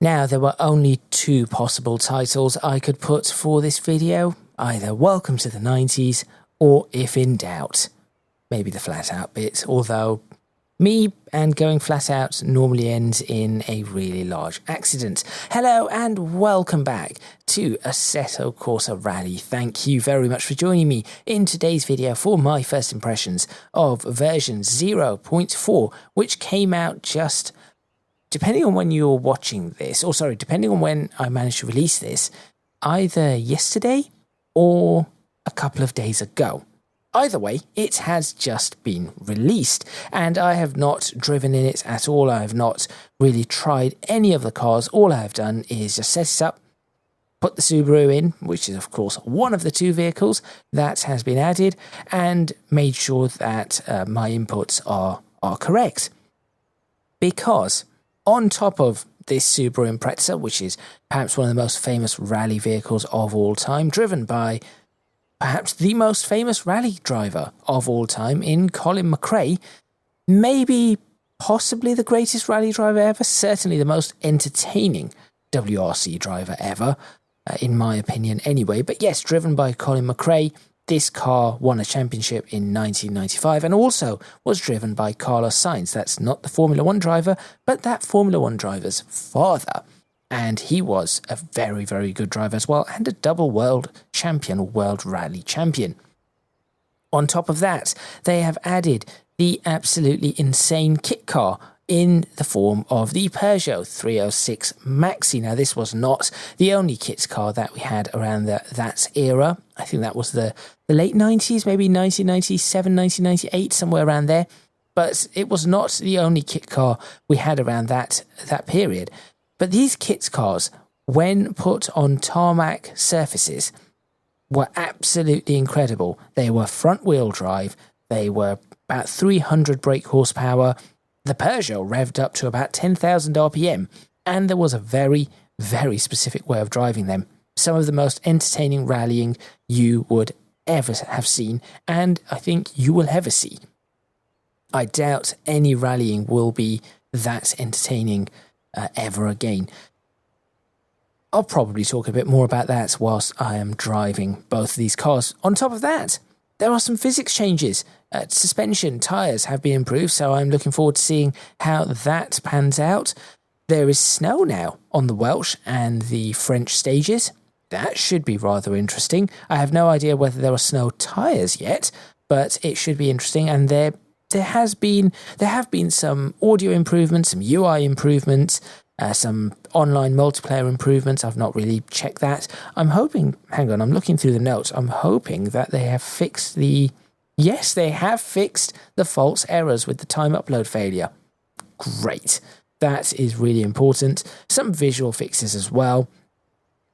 Now, there were only two possible titles I could put for this video, either Welcome to the 90s or If in Doubt. Maybe the flat out bit, although me and going flat out normally ends in a really large accident. Hello and welcome back to Assetto Corsa Rally. Thank you very much for joining me in today's video for my first impressions of version 0.4, which came out just, depending on when you're watching this, or sorry, depending on when I managed to release this, either yesterday or a couple of days ago. Either way, it has just been released, and I have not driven in it at all. I have not really tried any of the cars. All I have done is just set it up, put the Subaru in, which is of course one of the two vehicles that has been added, and made sure that my inputs are correct. Because on top of this Subaru Impreza, which is perhaps one of the most famous rally vehicles of all time, driven by perhaps the most famous rally driver of all time in Colin McRae, maybe possibly the greatest rally driver ever, certainly the most entertaining WRC driver ever, in my opinion anyway. But yes, driven by Colin McRae, this car won a championship in 1995 and also was driven by Carlos Sainz. That's not the Formula One driver, but that Formula One driver's father. And he was a very, very good driver as well, and a double world champion, or world rally champion. On top of that, they have added the absolutely insane kit car in the form of the Peugeot 306 Maxi. Now, this was not the only kit car that we had around that era. I think that was the late 90s, maybe 1997, 1998, somewhere around there. But it was not the only kit car we had around that period. But these kit cars, when put on tarmac surfaces, were absolutely incredible. They were front-wheel drive, they were about 300 brake horsepower, the Peugeot revved up to about 10,000 RPM, and there was a very, very specific way of driving them. Some of the most entertaining rallying you would ever have seen, and I think you will ever see. I doubt any rallying will be that entertaining ever again. I'll probably talk a bit more about that whilst I am driving both of these cars. On top of that, there are some physics changes. Suspension, tyres have been improved, so I'm looking forward to seeing how that pans out. There is snow now on the Welsh and the French stages. That should be rather interesting. I have no idea whether there are snow tyres yet, but it should be interesting, and there have been some audio improvements, some UI improvements, some online multiplayer improvements. I've not really checked that. I'm hoping, hang on, I'm looking through the notes. I'm hoping that they have fixed yes, they have fixed the false errors with the time upload failure. Great. That is really important. Some visual fixes as well.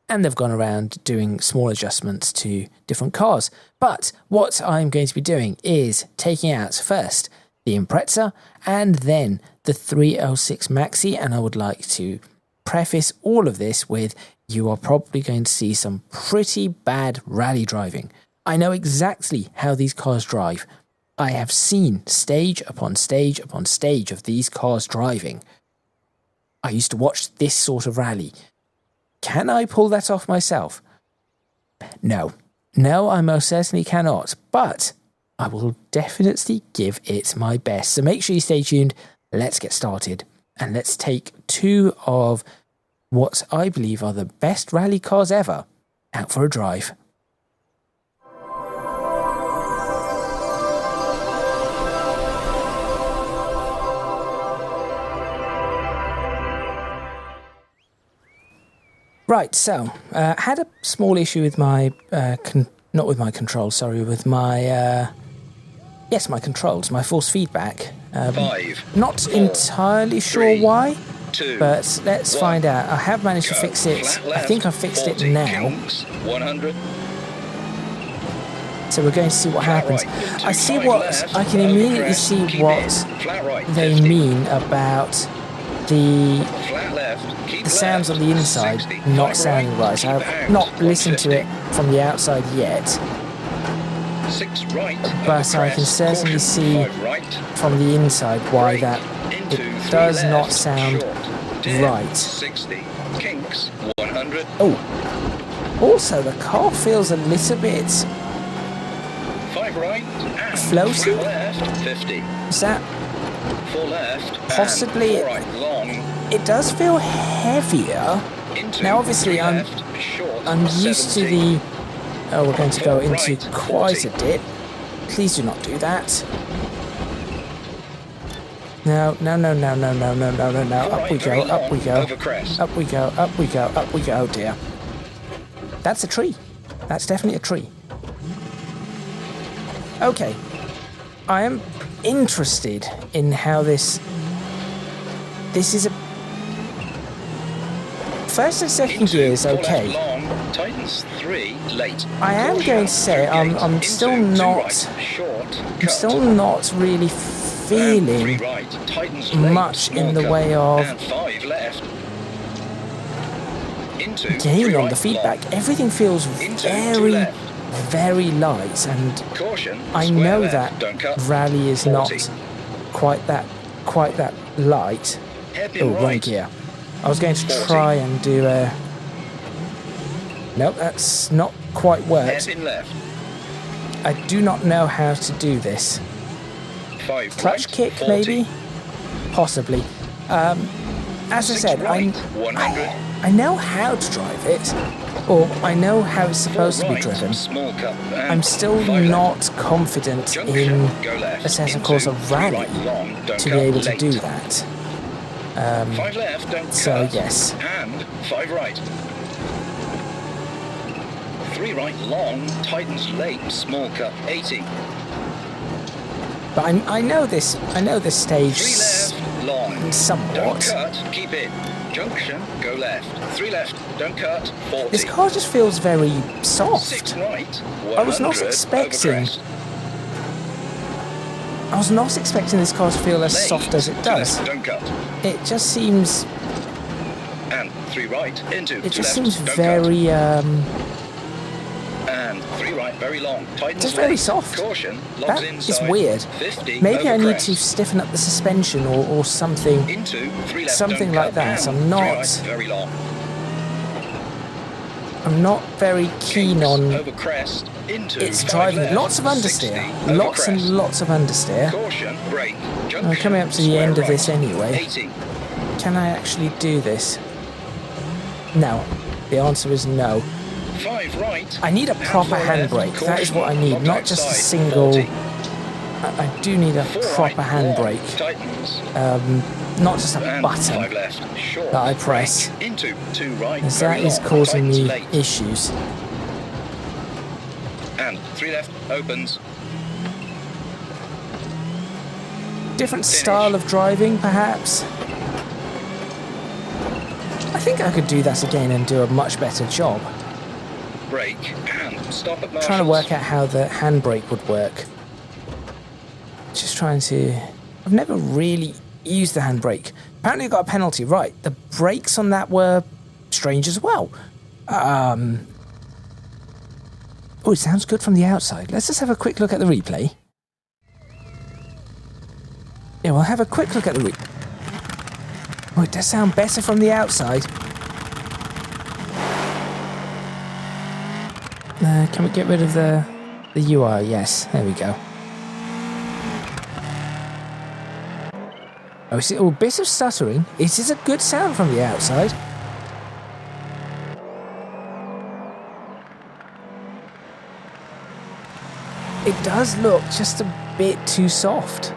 And they've gone around doing small adjustments to different cars. But what I'm going to be doing is taking out first the Impreza and then the 306 Maxi, and I would like to preface all of this with, you are probably going to see some pretty bad rally driving. I know exactly how these cars drive. I have seen stage upon stage upon stage of these cars driving. I used to watch this sort of rally. Can I pull that off myself? No, I most certainly cannot, but I will definitely give it my best. So make sure you stay tuned. Let's get started, and let's take two of what I believe are the best rally cars ever out for a drive. Right, so had a small issue with my not with my controls, sorry, with my my controls, my force feedback. 5. Not entirely sure why, but let's find out. I have managed to fix it. I think I've fixed it now. 100. So we're going to see what happens. I can immediately see what they mean about the sounds on the inside not sounding right. So I've not listened to it from the outside yet, but I can certainly see from the inside why that it does not sound Right. 60. Kinks, 100. Oh. Also, the car feels a little bit 5 right. And floaty. 3 left, 50. Is that 4 left. possibly? And 4 right, long. It does feel heavier. Into Now, obviously, 3 I'm left, short, used to 70. the. Oh, we're going to go 4 into right, quite 40. a dip. Please do not do that. No, no, no, no, no, no, no, no, no, no. 4 Up right, we go, very up we long, go. over crest. Up we go, up we go, up we go, dear. That's a tree. That's definitely a tree. Okay. I am interested in how this is a... First and second Into gear is 4 left, okay. long, tightens 3 late. I am Caution, going to say through gate, I'm still into 2 not... right, short, I'm cut. still not really And 3 feeling right, tightens late, much in small the cut. way of And 5 left. Into gain 3 on right, the feedback. long. Everything feels Into 2 very, left. very light, and Caution, I square know left, that don't cut. rally is 40. not quite that light. Hairpin Oh, wrong right. gear. I was going to 40. try and do a... Nope, that's not quite worked. Hairpin left. I do not know how to do this. 5 Clutch right, kick, 40. maybe? Possibly. As I 6 said, right, 100. I know how to drive it, or I know how it's 4 supposed to be right, driven. small cut. And I'm still 5 left. not confident Junction, in go left. Assetto Into Corsa 3 Rally right, long, don't to be cut, able to late. do that. 5 left, don't So, cut. yes. And 5 right. 3 right, long, tightens late, small cut, 80. But I know this. I know this stage 3 left, long. Don't somewhat. cut, keep it. Junction, go left. 3 left, don't cut, 40. This car just feels very 6 soft. right, 100. I was not expecting- over crest. I was not expecting this car to feel as Late, soft as it 2 does. left, don't cut. It just seems. And 3 right, into 2 It just left, seems don't very. cut. And 3 right, very long. Tightens Just very late. soft. Caution, logs That inside. is weird. 50, Maybe I over need crest. to stiffen up the suspension or something. Into 3 left, Something don't like cut. that. And I'm 3 not- right, very long. I'm not very keen Kinks, on over crest, into its 5 driving. left, Lots of 60, understeer. over Lots and crest. lots of understeer. Caution, brake, junction, I'm coming up to the square end of right, this anyway. 80. Can I actually do this? No. The answer is no. 5 right. I need a and proper 4 left, handbrake. That is what I caution, need, locked not just a outside, single. 40. I do need a 4 proper right, long, handbrake, tightens. not just a And button 5 left, short, that I press. brake, into 2 right, as very that is long, causing tightens me late. issues. And 3 left, opens. Different Finish. style of driving, perhaps. I think I could do that again and do a much better job. Brake and stop at Marshalls. Trying to work out how the handbrake would work. Just trying to... I've never really used the handbrake. Apparently I got a penalty. Right, the brakes on that were strange as well. Oh, it sounds good from the outside. Let's just have a quick look at the replay. Yeah, we'll have a quick look at the replay. Oh, it does sound better from the outside. Can we get rid of the UI? Yes, there we go. Oh, see, a bit of stuttering. It is a good sound from the outside. It does look just a bit too soft.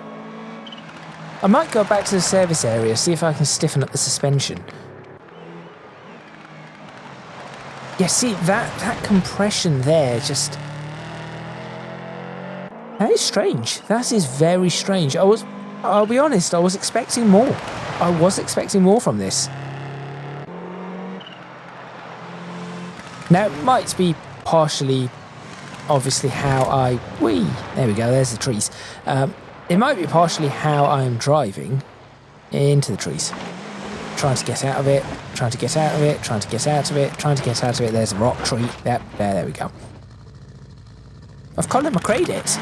I might go back to the service area, see if I can stiffen up the suspension. Yeah, see, that compression there just... That is strange. That is very strange. I'll be honest, I was expecting more. I was expecting more from this. Now, it might be partially, obviously, how I... There we go, there's the trees. It might be partially how I'm driving into the trees. Trying to get out of it, trying to get out of it, trying to get out of it, trying to get out of it. There's a rock tree. Yep, there we go. I've Colin McRae'd it.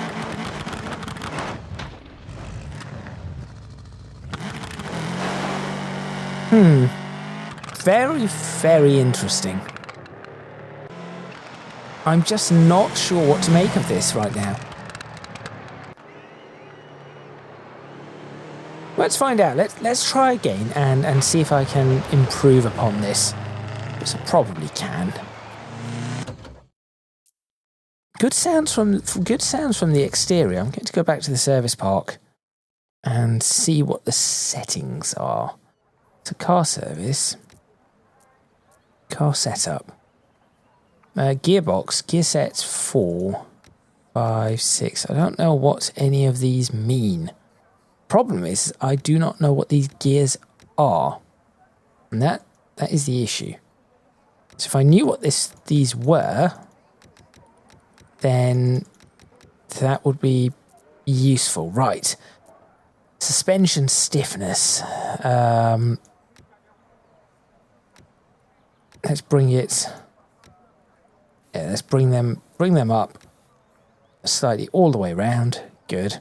Very, very interesting. I'm just not sure what to make of this right now. Let's find out. Let's try again and see if I can improve upon this. Which I probably can. Good sounds from the exterior. I'm going to go back to the service park and see what the settings are. It's a car service. Car setup. Gearbox, gear sets 4, 5, 6. I don't know what any of these mean. Problem is, I do not know what these gears are. And that is the issue. So if I knew what these were, then that would be useful. Right. Suspension stiffness. Let's bring it... Yeah, let's bring them up slightly all the way around. Good.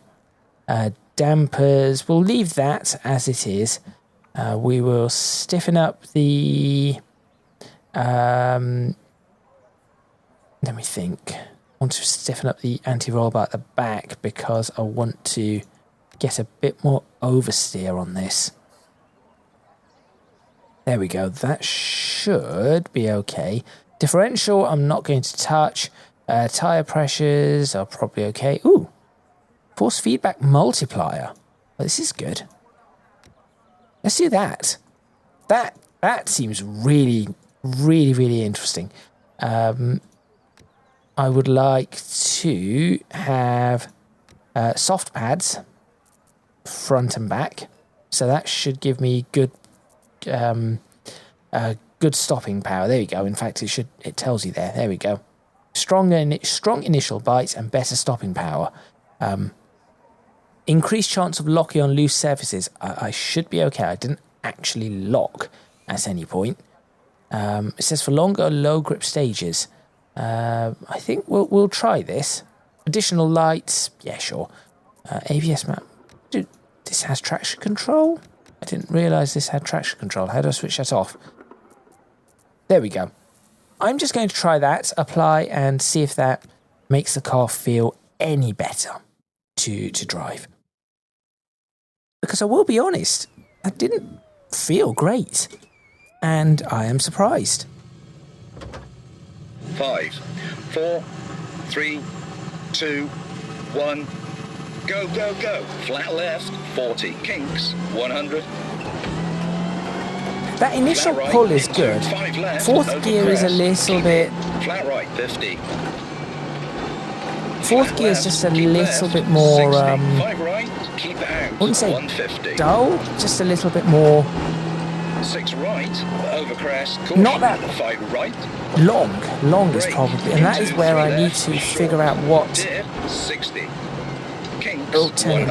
Dampers, we'll leave that as it is. We will stiffen up the... let me think. I want to stiffen up the anti-roll bar at the back because I want to get a bit more oversteer on this. There we go. That should be okay. Differential, I'm not going to touch. Tyre pressures are probably okay. Ooh, force feedback multiplier. Well, this is good. Let's do that. That seems really, really, really interesting. I would like to have soft pads, front and back. So that should give me good stopping power. There we go. In fact, it tells you there. There we go. Strong initial bites and better stopping power. Increased chance of locking on loose surfaces. I should be okay. I didn't actually lock at any point. It says for longer low grip stages. I think we'll try this. Additional lights. Yeah, sure. ABS map. Dude, this has traction control? I didn't realise this had traction control. How do I switch that off? There we go. I'm just going to try that, apply, and see if that makes the car feel any better to drive. Because I will be honest, I didn't feel great. And I am surprised. 5, 4, 3, 2, 1. Go, go, go. Flat left, 40. Kinks, 100. That initial pull is good. Fourth gear is a little bit... Flat right, 50. Fourth gear is just a little bit more... 5 right, keep out, I wouldn't say 150. dull, just a little bit more... 6 right, over crest, caution. Not that 5 right. Long is probably, and that is where I need to figure out what... Dip, 60. Kinks, Oh, turning.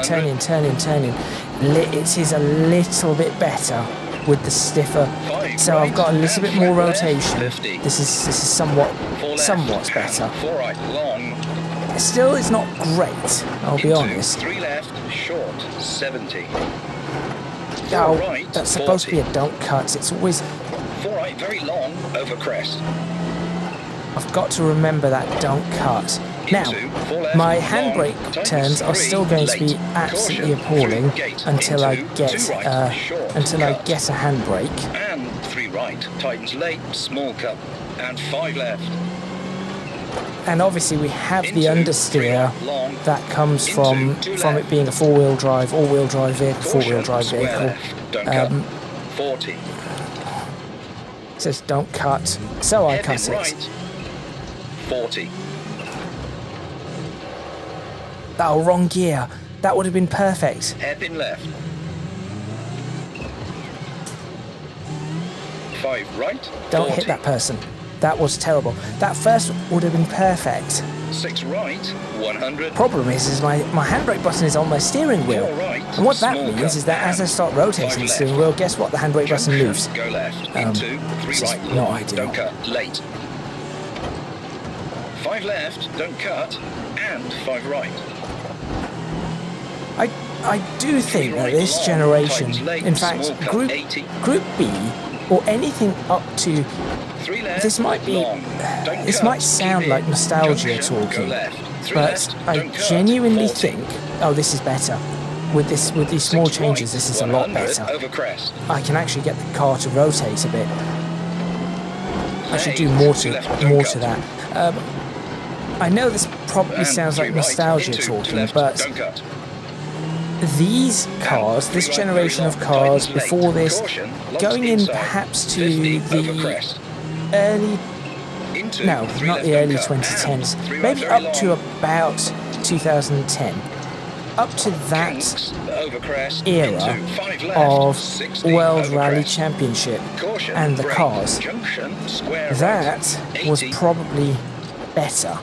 It is a little bit better with the stiffer, so I've got a little bit more rotation. This is somewhat better. 4 right, long. Still, it's not great, I'll be honest. 3 left, short, 70. Oh, right, that's supposed 40. to be a don't cut. It's always... 4 right, very long, over crest. I've got to remember that don't cut. Now, my handbrake turns are still going to be absolutely appalling until I get a handbrake. And 3 right, tightens late, small cut, and 5 left. And obviously we have the understeer that comes from it being a all-wheel drive vehicle. 40. It says don't cut, so I cut it. 40. Oh, wrong gear. That would have been perfect. Hairpin left. 5 right. Don't 40. hit that person. That was terrible. That first would have been perfect. 6 right, 100. Problem is my handbrake button is on my steering wheel. 4 right, And what that means is that as I start rotating the steering wheel, guess what? The handbrake button moves. Go left, into 3 right, not ideal. don't cut, late. 5 left, don't cut, and 5 right. I do think that this generation, in fact, Group B, or anything up to, this might sound like nostalgia talking, but I genuinely think, oh, this is better. With these small changes, this is a lot better. I can actually get the car to rotate a bit. I should do more to that. I know this probably sounds like nostalgia talking, but these cars, this generation of cars before this, going in perhaps to the early, no, not the early 2010s, maybe up to about 2010, up to that era of World Rally Championship and the cars, that was probably better.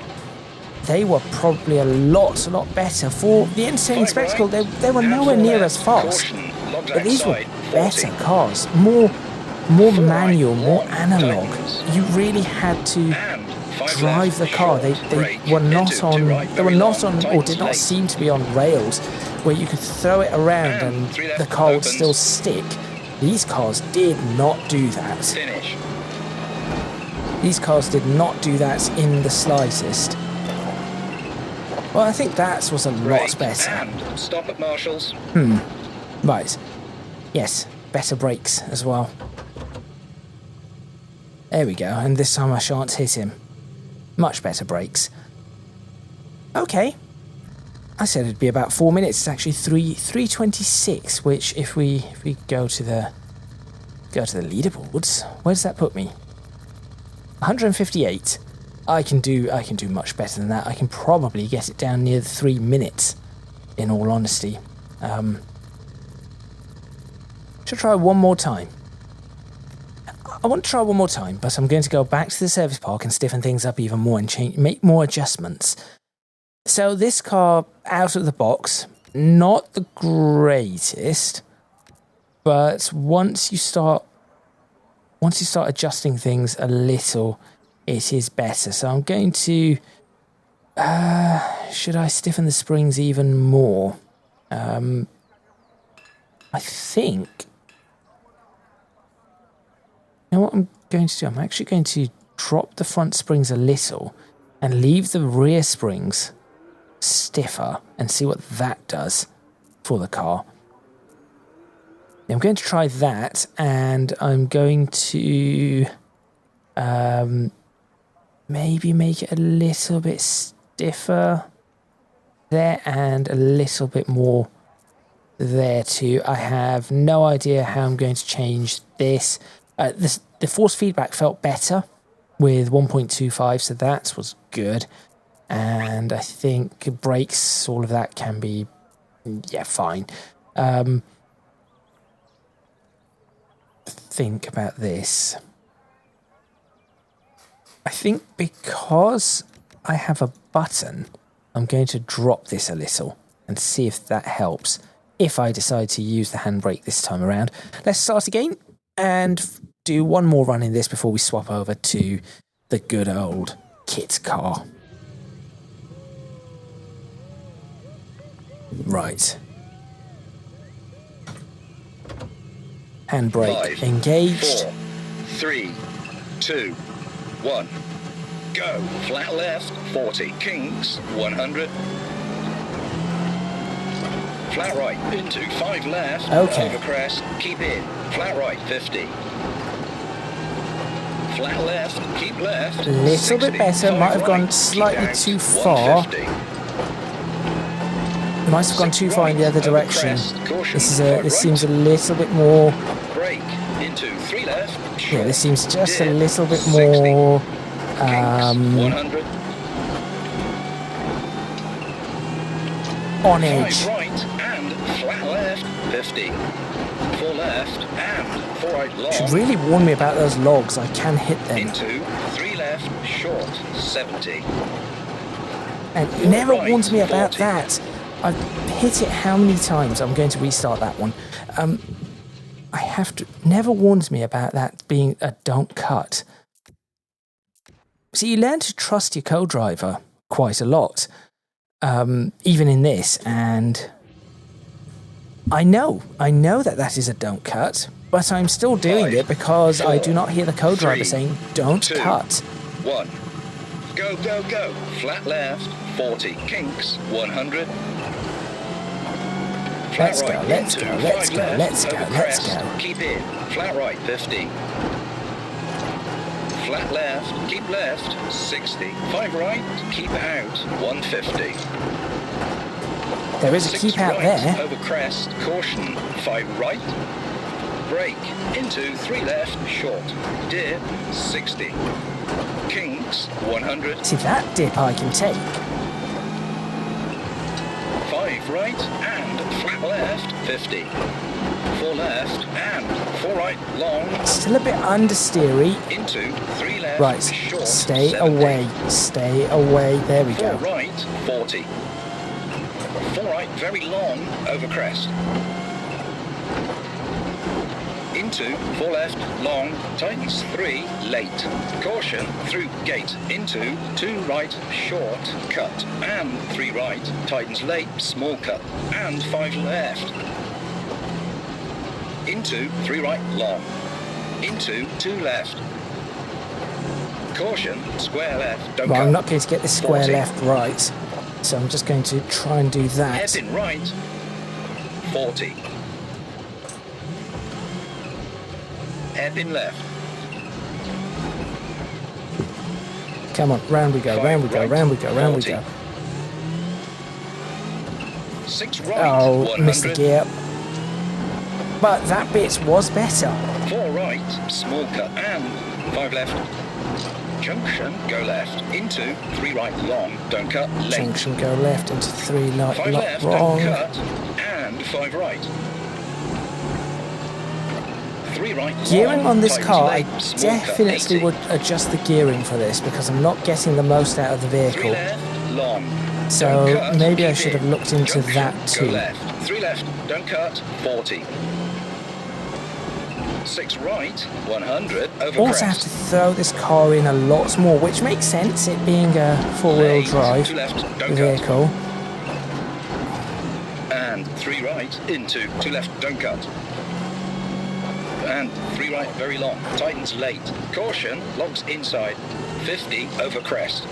They were probably a lot better for the entertaining spectacle. They were nowhere near as fast, but these were better cars, more manual, more analog. You really had to drive the car. They were not on, or did not seem to be on rails where you could throw it around and the car would still stick. These cars did not do that. These cars did not do that in the slightest. Well, I think that was a lot better. And stop at Marshall's. Right. Yes, better brakes as well. There we go, and this time I shan't hit him. Much better brakes. Okay. I said it'd be about 4 minutes. It's actually 3:26, which if we go to the leaderboards, where does that put me? 158. I can do much better than that. I can probably get it down near the 3 minutes, in all honesty. Should try one more time. I want to try one more time, but I'm going to go back to the service park and stiffen things up even more and make more adjustments. So this car, out of the box, not the greatest, but once you start adjusting things a little, it is better. So I'm going to, should I stiffen the springs even more? I think, you know what I'm going to do? I'm actually going to drop the front springs a little and leave the rear springs stiffer and see what that does for the car. I'm going to try that, and I'm going to maybe make it a little bit stiffer there and a little bit more there too. I have no idea how I'm going to change this. The force feedback felt better with 1.25, so that was good. And I think brakes, all of that can be, yeah, fine. Think about this. I think because I have a button, I'm going to drop this a little and see if that helps, if I decide to use the handbrake this time around. Let's start again and do one more run in this before we swap over to the good old kit car. Right. Handbrake 5, engaged. 4, 3, 2, 1. Go. Flat left, 40. Kings, 100. Flat right, into 5 left. Okay. Over crest, keep in. Flat right, 50. Flat left, keep left. A little bit 60, better. Might have gone right, slightly keep too out, far. 150. Might have gone too far in the other direction. Caution, This seems a little bit more. Brake into 3 left. Yeah, this seems just a Dip, little bit 60. more. Kings, 100. On 5 edge. right and flat left, 50. 4 left and 4 right long. Should really warn me about those logs. I can hit them. Into 3 left, short, 70. And it never right, warns me about 40. that. I've hit it how many times? I'm going to restart that one. I have to. Never warns me about that being a don't cut. So you learn to trust your co-driver quite a lot, even in this, and I know that is a don't cut, but I'm still doing 5, it because 4, I do not hear the co-driver 3, saying don't 2, cut. 1. Go, go, go. Flat left, 40. Kinks, 100. Flat Let's right go, let's into go, let's 5 go, left, let's go, over let's crest, go. keep in. Flat right, 50. Flat left, keep left, 60. 5 right, keep out, 150. There is a 6 keep out right, there. over crest, caution, 5 right. Brake, into 3 left, short. Dip, 60. Kinks, 100. See, that dip I can take. 5 right and flat left, 50. 4 left and 4 right, long. Still a bit understeery. Into 3 left, Right, short. stay 70. away, stay away. There we 4 go. right, 40. 4 right, very long, over crest. Into 4 left, long, tightens 3, late. Caution, through gate, into 2 right, short, cut, and 3 right, tightens late, small cut, and 5 left. Into 3 right, long. Into 2 left. Caution, square left, don't Well, cut. I'm not going to get the square 40. left right, so I'm just going to try and do that. Hairpin right, 40. Hairpin left. Come on, round we go, 5 round we go, right, round we go, round we 40. go. 6 right, Oh, 100. missed the gear. But that bit was better. 4 right, small cut, and 5 left. Junction, go left. Into 3 right, long, don't cut, late. Junction, go left into 3 light, 5 left, wrong. don't cut, and 5 right. 3 right, long, Gearing on this tightens car, I late, small cut, definitely 80. would adjust the gearing for this because I'm not getting the most out of the 3 vehicle. left, long. So Don't cut, maybe I keep should have in. looked into Junction, that go too. left. 3 left, don't cut, 40. 6 right, 100, over Also have crest. to throw this car in a lot more, which makes sense, it being a four-wheel Late, drive 2 left, don't cut. vehicle. And 3 right, into 2 left, don't cut. And 3 right, very long, tightens late. Caution, logs inside, 50, over crest.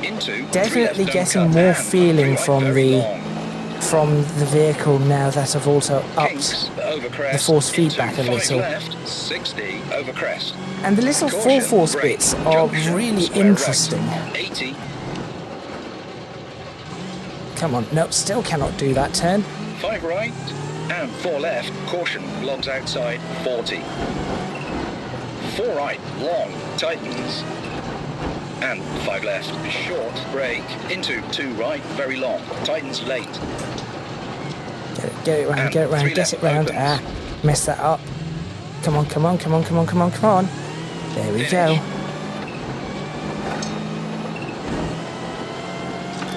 Into 3 Definitely left, don't getting cut, more and feeling 3 right, from very the long. vehicle now that I've also upped Kinks, over crest, the force into feedback a 5 little. left, 60, over crest. And the little Caution, full force brake, bits are junction, really square interesting. Right, 80, Come on, no, still cannot do that turn. 5 right, and 4 left, caution, logs outside, 40. 4 right, long, tightens. And 5 left, short, brake, into 2 right, very long, tightens late. Get it round, And get it round, 3 get left it round. opens. Ah, messed that up. Come on, come on, come on, come on, come on, come on. There we go. Finish.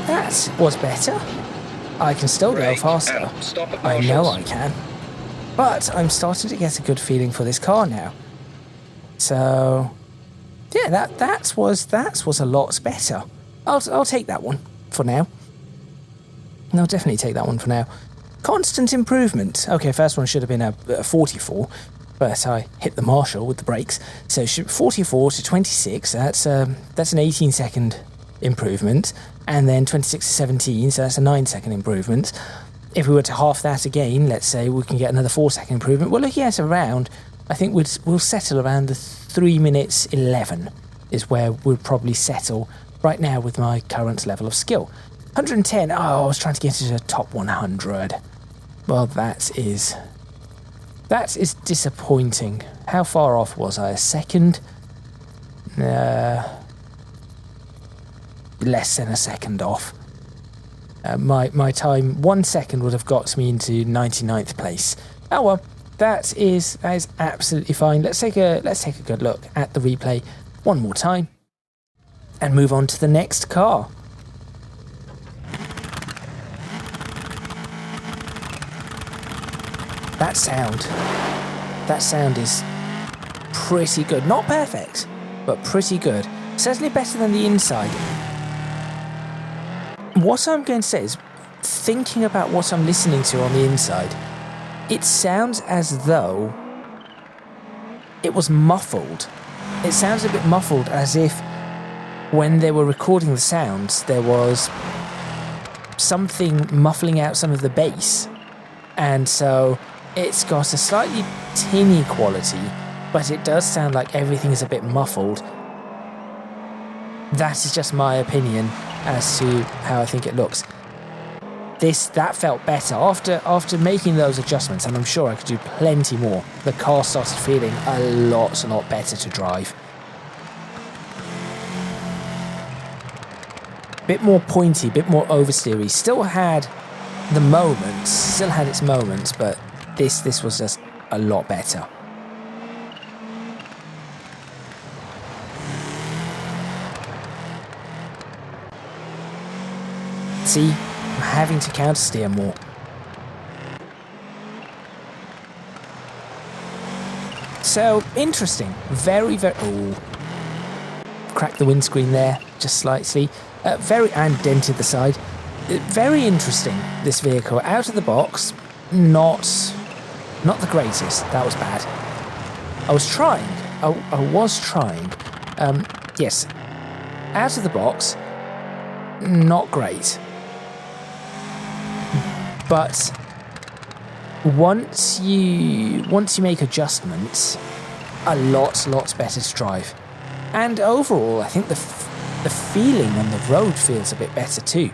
That was better. I can still go Brake, faster. and stop at I know marshals. I can. But I'm starting to get a good feeling for this car now. So yeah, that was a lot better. I'll take that one for now. I'll definitely take that one for now. Constant improvement. Okay, first one should have been a 44, but I hit the marshal with the brakes. So 44 to 26. That's an 18-second improvement, and then 26 to 17. So that's a 9-second improvement. If we were to half that again, let's say we can get another 4-second improvement. We're looking at around, I think we'll settle around the 3 minutes 11 is where we'll probably settle right now with my current level of skill. 110, oh, I was trying to get to the top 100. Well, that is disappointing. How far off was I? A second? Less than a second off. My time, 1 second would have got me into 99th place. Oh well, that is absolutely fine. Let's take a good look at the replay one more time and move on to the next car. That sound is pretty good. Not perfect, but pretty good. Certainly better than the inside. What I'm going to say is thinking about what I'm listening to on the inside, it sounds as though it was muffled. It sounds a bit muffled, as if when they were recording the sounds, there was something muffling out some of the bass. And so it's got a slightly tinny quality, but it does sound like everything is a bit muffled. That is just my opinion as to how I think it looks. That felt better. After making those adjustments, and I'm sure I could do plenty more, the car started feeling a lot better to drive. Bit more pointy, bit more oversteery. Still had its moments, but this was just a lot better. See, I'm having to counter steer more. So interesting, very. Oh, cracked the windscreen there just slightly. And dented the side. Very interesting, this vehicle. Out of the box, not the greatest. That was bad. I was trying. Yes. Out of the box, not great. But once you make adjustments, a lot better to drive. And overall, I think the feeling on the road feels a bit better too.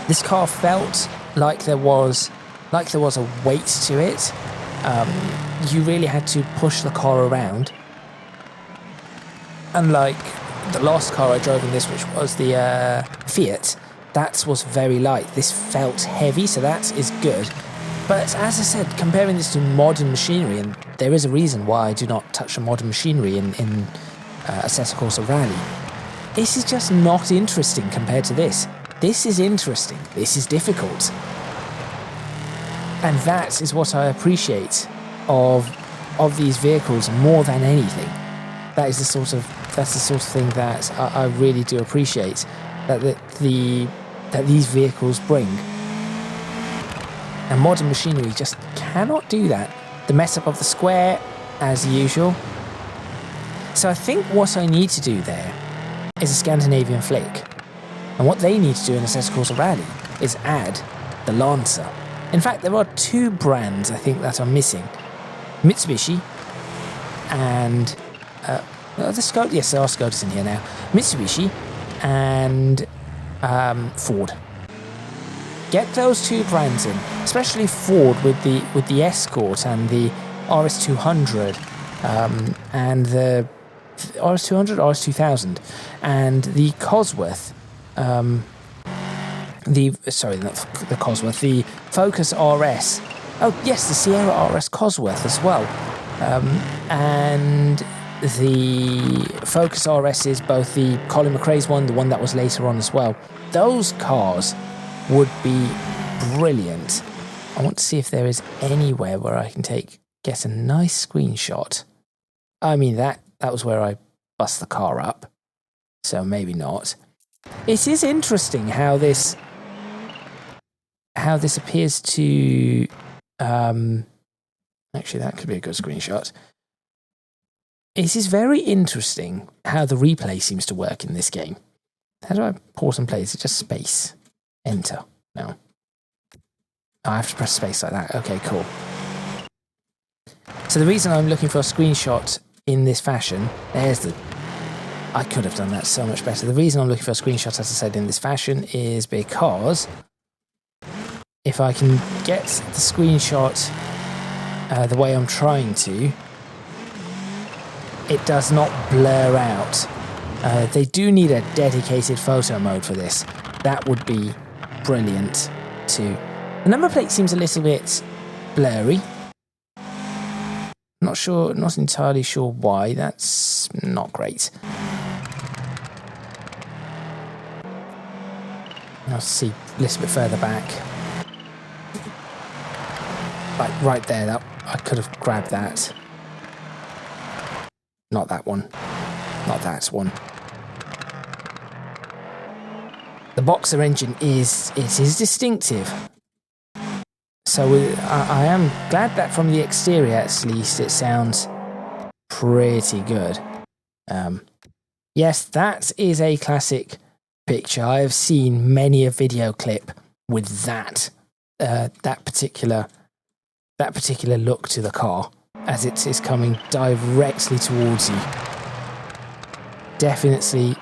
This car felt like there was a weight to it. You really had to push the car around. Unlike the last car I drove in this, which was the Fiat, that was very light. This felt heavy, so that is good. But as I said, comparing this to modern machinery, and there is a reason why I do not touch on modern machinery in Assetto Corsa Rally, this is just not interesting compared to this. This is interesting. This is difficult. And that is what I appreciate of these vehicles more than anything. That's the sort of thing that I really do appreciate that these vehicles bring. And modern machinery just cannot do that. The mess up of the square, as usual. So I think what I need to do there is a Scandinavian flick. And what they need to do in Assetto Corsa Rally is add the Lancer. In fact, there are two brands I think that are missing. Mitsubishi and the Skoda. Yes, there are Skodas in here now. Mitsubishi and Ford. Get those two brands in, especially Ford with the Escort and the RS200 and the RS200, RS2000 and the Cosworth. The Cosworth, the Focus RS. Oh yes, the Sierra RS Cosworth as well. And the Focus RS is both the Colin McRae's one, the one that was later on as well. Those cars would be brilliant. I want to see if there is anywhere where I can get a nice screenshot. I mean, that was where I bust the car up, so maybe not. It is interesting how this appears to actually that could be a good screenshot. It is very interesting how the replay seems to work in this game. How do I pause and play? Is it just space? Enter. No. Oh, I have to press space like that. Okay, cool. So the reason I'm looking for a screenshot in this fashion, I could have done that so much better. The reason I'm looking for a screenshot, as I said, in this fashion is because if I can get the screenshot the way I'm trying to, it does not blur out. They do need a dedicated photo mode for this. That would be brilliant too. The number plate seems a little bit blurry. Not entirely sure why. That's not great. I'll see a little bit further back. Like right there, I could have grabbed that. Not that one. Not that one. The Boxer engine is distinctive. So I am glad that from the exterior at least it sounds pretty good. Yes, that is a classic picture. I have seen many a video clip with that particular look to the car as it is coming directly towards you. Definitely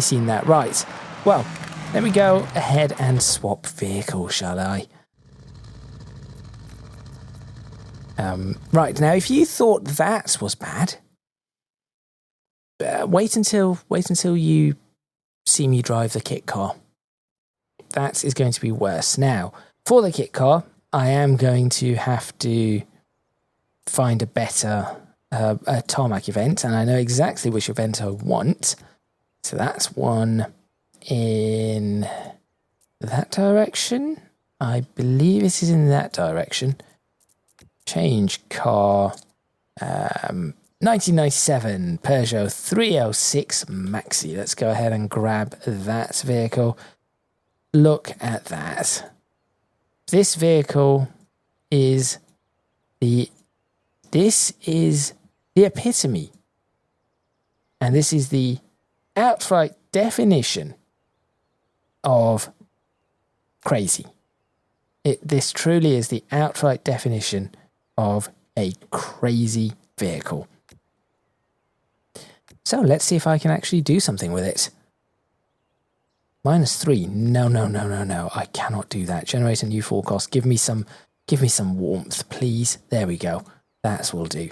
seen that. Right. Well, let me go ahead and swap vehicle, shall I? Right, now if you thought that was bad, wait until you see me drive the kit car. That is going to be worse. Now, for the kit car, I am going to have to find a better a tarmac event, and I know exactly which event I want. So that's one in that direction. I believe it is in that direction. Change car, 1997 Peugeot 306 Maxi. Let's go ahead and grab that vehicle. Look at that. This vehicle is the epitome, and this is the outright definition of crazy. This truly is the outright definition of a crazy vehicle. So let's see if I can actually do something with it. -3. No. I cannot do that. Generate a new forecast. Give me some warmth, please. There we go. That will do.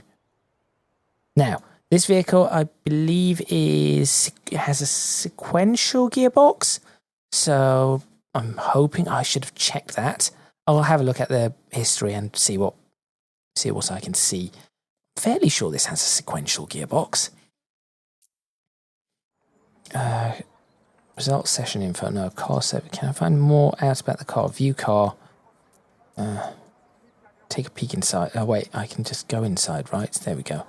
Now, this vehicle, I believe, has a sequential gearbox. So I'm hoping I should have checked that. I'll have a look at the history and see what I can see. Fairly sure this has a sequential gearbox. Results session info. No, car set. Can I find more out about the car? View car. Take a peek inside. Oh wait, I can just go inside, right? There we go.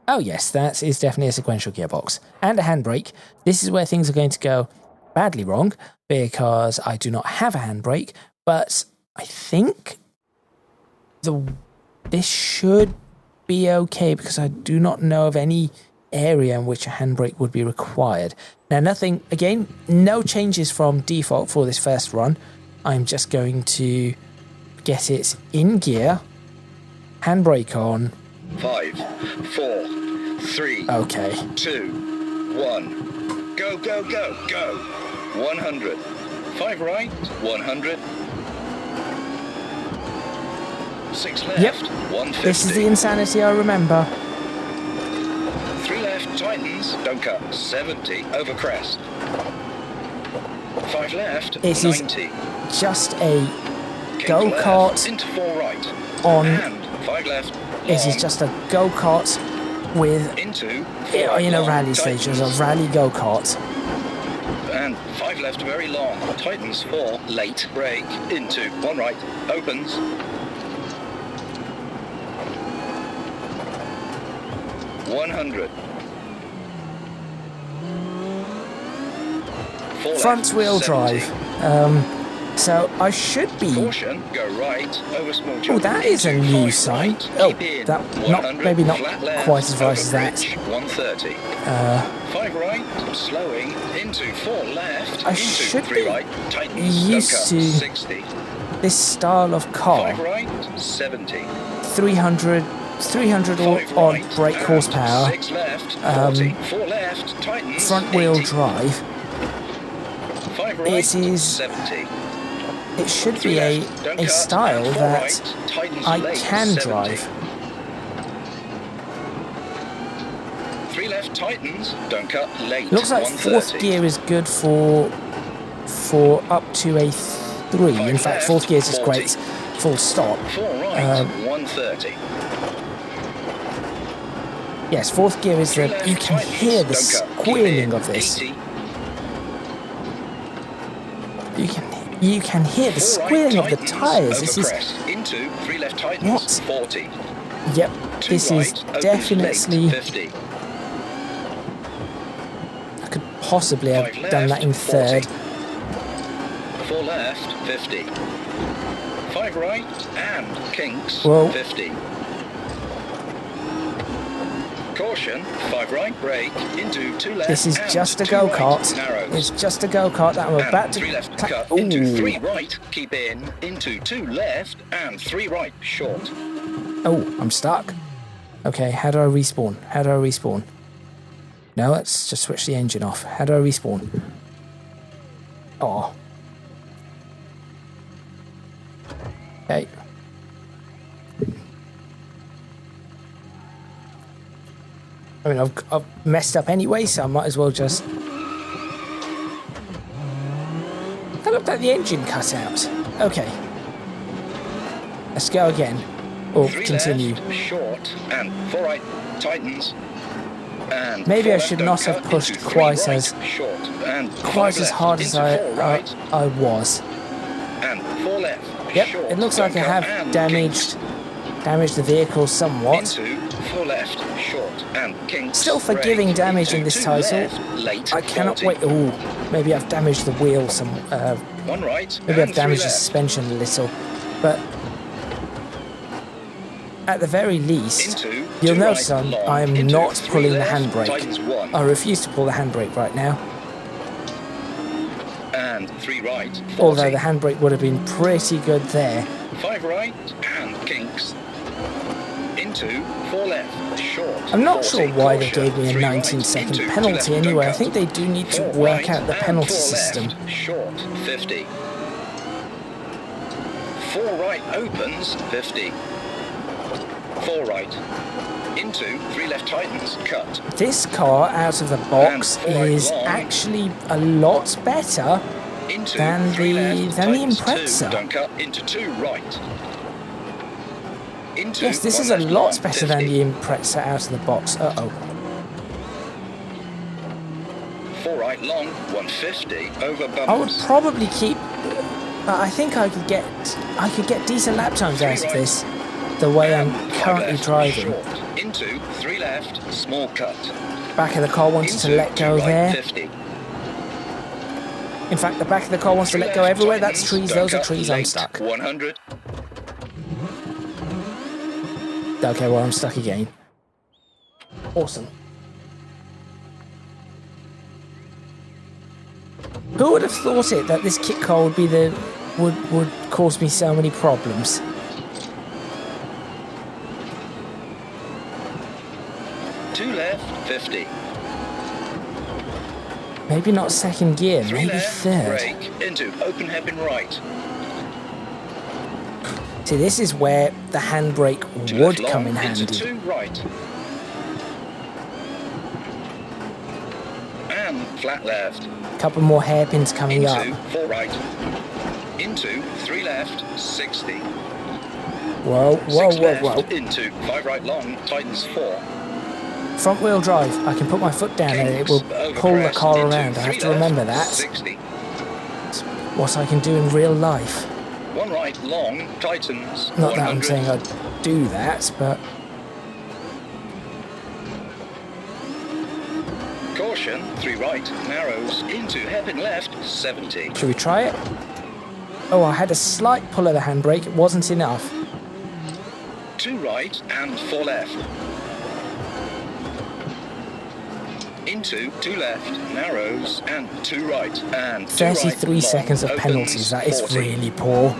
Oh yes, that is definitely a sequential gearbox. And a handbrake. This is where things are going to go badly wrong, because I do not have a handbrake, but I think this should be okay, because I do not know of any area in which a handbrake would be required. Now no changes from default for this first run. I'm just going to get it in gear, handbrake on. 5, 4, 3, okay. 2, 1. Go, go, go, go. 100. 5 right, 100. 6 left, Yep. 150. This is the insanity I remember. 3 left, tightens, don't cut, 70, over crest. 5 left, It 90. is just a Keep go-kart left, into 4 right. on. And 5 left, It is long, just a go-kart with, into 4 right, in a long, rally stage. There's a tightens. rally go-kart. And 5 left, very long, tightens 4, late, brake, into 1 right, opens. 100. 4 Front left, wheel 70. drive. So I should be. Caution, go right, over small Oh, jump. that is a into new 5 sign. right, Oh, keep in, that 100, maybe not flat left, quite as right as over that. bridge, 130. 5 right, slowing, into 4 left, I into should 3 be right, tightens, used don't cut, to 60. This style of car. 5 right, 70. 300 5 odd right, brake and horsepower. 6 left, 40. 4 left, tightens, Front wheel 80. drive. 5 right, It is. 70. It should 3 be left, don't a cut, style and 4 that right, tightens I late, can 70. drive. 3 left, tightens, don't cut, late, Looks like 130. fourth gear is good for up to a 3. In fact, fourth gear is just 40. great. Full stop. 4 right, 130. Yes, fourth gear is 3 the. left, You can tightens, hear the don't cut, keep squealing in, of this. 80. You can hear the 4 right, squealing of the tightens, tyres. over This is. crest, into 3 left, tightens, What? 40. Yep, 2 this right, is opens definitely. late, 50. I could possibly have Five done that left, in 40. third. 4 left, 50. 5 right, and kinks, Whoa. 50. Caution, 5 right, brake, into 2 left. This is and just a 2 go-kart. right, narrows. It's just a go-kart that I'm And about to 3 left, cut. cut, into 3 right, keep in, into 2 left, and 3 right, short. Oh, I'm stuck. Okay, how do I respawn? How do I respawn? No, let's just switch the engine off. How do I respawn? Oh. Okay. I mean, I've messed up anyway, so I might as well just... That looked like the engine cut out. Okay. Let's go again. Or 3 continue. left, short, and 4 right, tightens. And Maybe 4 I left, should don't not have cut, pushed into 3 quite right, as short, and 5 quite as left, hard as into 4 right, I was. and 4 left, Yep, short, it looks like I don't cut, have and damaged the vehicle somewhat. into 4 left, short, and kinks. Still forgiving brake, damage into in this 2 title. left, late, I cannot 40. wait. Oh, maybe I've damaged the wheel some. 1 right, Maybe and I've damaged 3 the left. suspension a little, but at the very least, Into you'll 2 notice right, long, I'm into not 3 pulling the left, handbrake. tightens 1, I refuse to pull the handbrake right now. and 3 right, 40. Although the handbrake would have been pretty good there. 5 right, and kinks. Into 4 left, short. I'm not 40, sure why they caution, gave me a 3 right, 19-second into 2 penalty left, anyway. I don't think cut. they do need to 4 work right, out the and penalty 4 system. left, short, 50. 4 right opens, 50. 4 right. Into 3 left tightens, cut. This car out of the box And 4 right is long. actually a lot better Into than 3 the left, Impreza. tightens 2, don't cut. Into 2 right. Into Yes, this 1 is a left lot long, better 50. than the Impreza out of the box. Uh-oh. 4 right long, 150 over bumps. I would probably keep... I think I could get decent lap times 3 out of right. this, the way I'm And 5 currently left, driving. short. Into 3 left, small cut. Back of the car wants to Into let go 2 right, there. 50. In fact, the back of the car wants to 3 let go left, everywhere. That's tightens, trees, don't those are cut, trees, I'm late, stuck. 100. Okay, well, I'm stuck again. Awesome. Who would have thought it that this kit car would be would cause me so many problems? Two left, 50. Maybe not second gear, 3 maybe left, third. brake, into open hairpin right. See, this is where the handbrake 2 would left come in long, into handy. 2 right. And flat left. Couple more hairpins coming Into up. 4 right. Into 3 left, 60. Whoa, whoa, 6 whoa, left, whoa. into 5 right long, tightens 4. Front wheel drive. I can put my foot down and it will Kinks, pull the overcrest, car into around. I 3 have to left, remember that. 60. What I can do in real life. 1 right long, tightens Not that 100. I'm saying I'd do that, but Caution, 3 right, narrows, into hairpin left, 70. should we try it? Oh, I had a slight pull of the handbrake. It wasn't enough. 2 right and 4 left. Into 2 left, narrows, and 2 right, and 2 right, 33 long, seconds of opens, penalties. That is 40. really poor.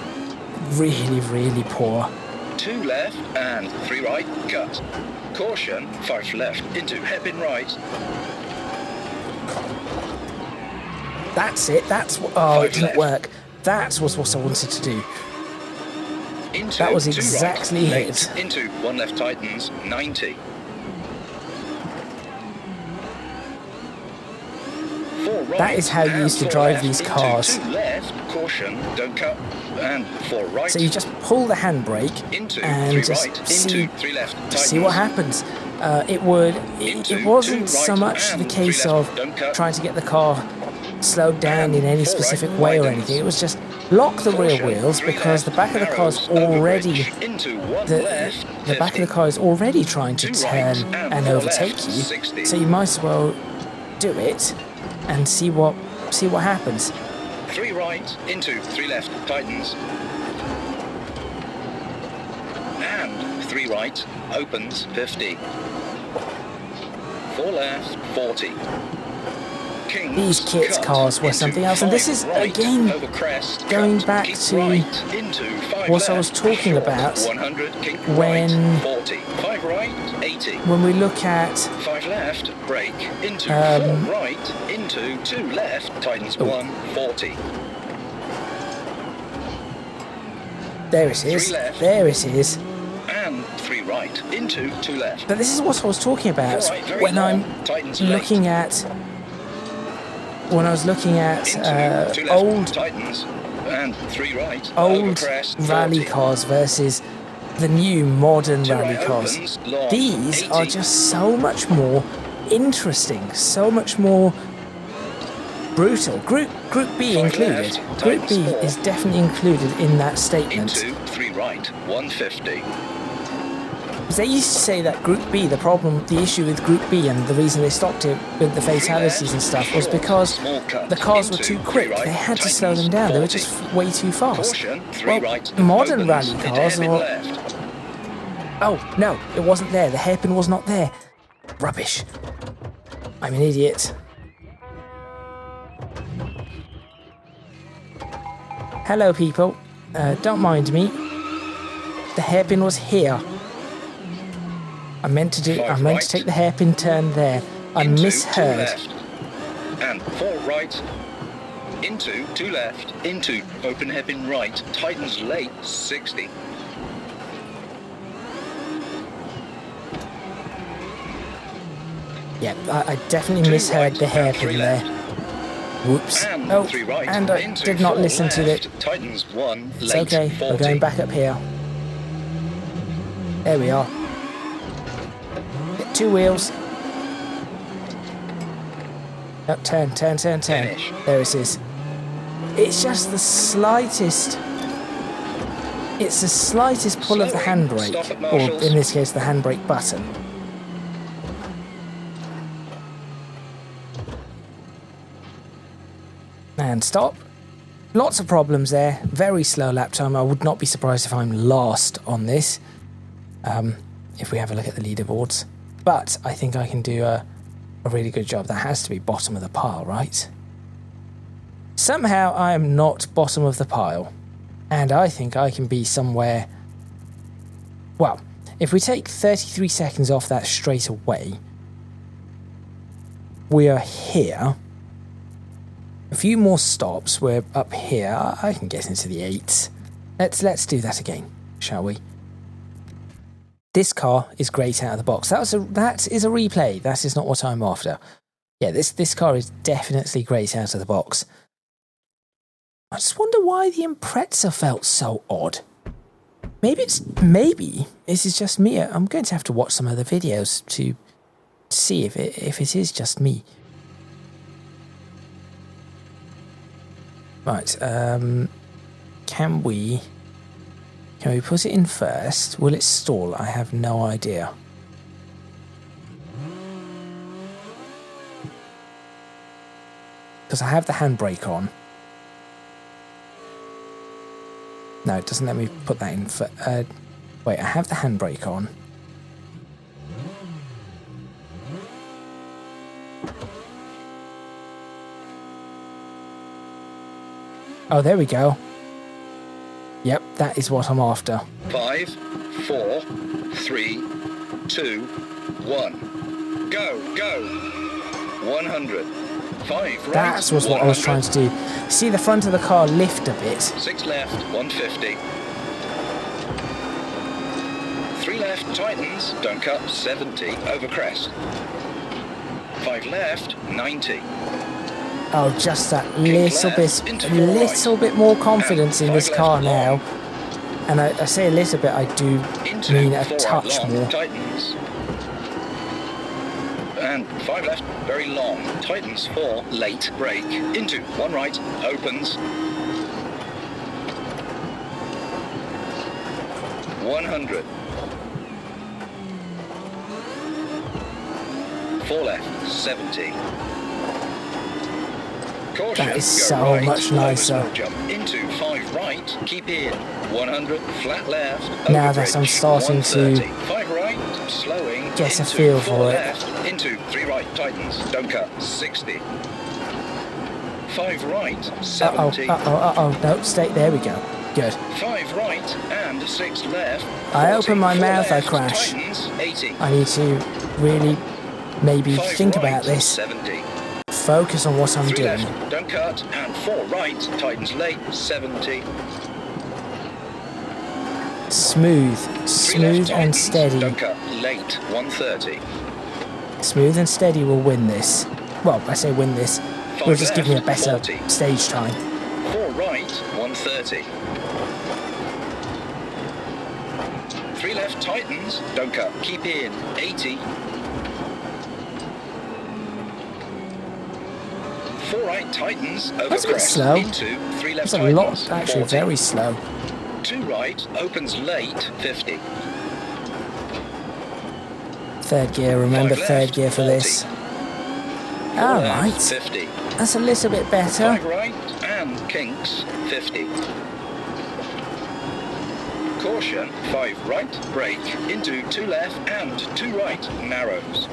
Really, really poor. 2 left and 3 right, cut. Caution, 5 left, into hairpin right. That's it. That's what. Oh, it 5 didn't left. work. That was what I wanted to do. Into That was 2 exactly right, it. late, into 1 left tightens, 90. 4 right, That is how you and used to 4 drive left, these into cars. 2 left, caution, don't cut, and 4 right. So you just pull the handbrake Into and 3 just right, see, into 3 left, see what tightens. happens. It Into wasn't 2 so right much the and 3 case left, of don't cut. trying to get the car slowed down And in any 4 right, specific way or widens. anything. It was just lock the rear Caution, wheels 3 because the left, back of the car is narrows, already overbridge, into 1 the left, back of 50. the car is already trying to 2 turn right, and and 4 overtake left, you. 60. So you might as well do it and see what happens. 3 right, into 3 left, tightens. And 3 right, opens, 50. 4 left, 40. Kings, These kids' cars were something else, and this is right, again over crest, going cut, back keep to right, into 5 what I left, was talking short, about 100, keep when- right, 40. 5 right, 80. when we look at 5 left, brake, into 4 right, into 2 left, tightens 1, 40. there it is, 3 left. there it is. And 3 right, into 2 left. But this is what I was talking about 4 right, very when long, I'm tightens looking late. at when I was looking at Into 2 left, old tightens, and 3 right, over old crest, rally 40. cars versus the new modern 2 rally right cars. opens, long, These 80. are just so much more interesting, so much more brutal. Group B 5 included. left, Group B tightens 4. is definitely included in that statement. Into 3 right, 150. Because they used to say that Group B, the issue with Group B and the reason they stopped it with the fatalities and stuff was because the cars were too quick. They had to slow them down. They were just way too fast. Caution, 3 right, Modern opens, rally into cars hairpin are... left. Oh, no, it wasn't there. The hairpin was not there. Rubbish. I'm an idiot. Hello, people. Don't mind me. The hairpin was here. I meant to take the hairpin turn there. I Into 2 misheard. left. And 4 right, into 2 left, into open hairpin right, tightens late, 60. Yeah, I definitely 2 misheard right, the and hairpin 3 there. left. Whoops. And Oh, 3 right, and I into did not 4 listen to left, it. tightens 1, It's late, okay. 40. We're going back up here. There we are. Get 2 wheels. Oh, turn. Finish. There it is. It's just the slightest... It's the slightest pull of the Slowing. handbrake. Stop at Or, Marshalls. in this case, the handbrake button. And stop. Lots of problems there. Very slow lap time. I would not be surprised if I'm last on this. If we have a look at the leaderboards. But I think I can do a really good job. That has to be bottom of the pile, right? Somehow I am not bottom of the pile. And I think I can be somewhere... Well, if we take 33 seconds off that straight away, we are here. A few more stops, we're up here. I can get into the 8s. Let's do that again, shall we? This car is great out of the box. That is a replay. That is not what I'm after. Yeah, this car is definitely great out of the box. I just wonder why the Impreza felt so odd. Maybe this is just me. I'm going to have to watch some other videos to see if it is just me. Right, can we put it in first? Will it stall? I have no idea. Because I have the handbrake on. No, it doesn't let me put that in for... wait, I have the handbrake on. Oh, there we go. Yep, that is what I'm after. 5, 4, 3, 2, 1. Go. 100. 5 right. That's what I was trying to do. See the front of the car lift a bit. 6 left, 150. 3 left, tightens, don't cut, 70, over crest. 5 left, 90. Oh, just that little bit more confidence in this car now. And I say a little bit, I do mean a touch more. Tightens. And 5 left, very long. Tightens 4, late, brake. Into 1 right, opens. 100. 4 left, 70. Caution, That is go so right, much over nicer. small jump, into 5 right, keep in, 100, flat left, Now over that I'm bridge, starting to 130, 5 right, slowing, get a into feel 4 for it. left, into 3 right, tightens, don't cut, 60. 5 right, 70. No, stay, there we go. Good. 5 right and 6 left. I 40, open my 4 mouth, I left, crash. tightens, 80. I need to really maybe 5 think right, about this, 70. focus on what I'm 3 doing. left, don't cut, and 4 right, tightens late, 70. Smooth, 3 smooth left, and tightens, steady. don't cut, late, 130. Smooth and steady will win this. Well, I say win this. 5 Will just give me a left, better 40. stage time. 4 right, 130. 3 left, tightens, don't cut, keep in, 80. 4 right, tightens, over That's a bit crest, slow. into 3 left, That's a tightens, lot, actually, 40. very slow. 2 right, opens late, 50. Third gear, remember 5 third left, gear for 40. this. 4 left, Alright, 50. that's a little bit better. 5 right and kinks, 50. Caution, 5 right, brake, into 2 left and 2 right, narrows.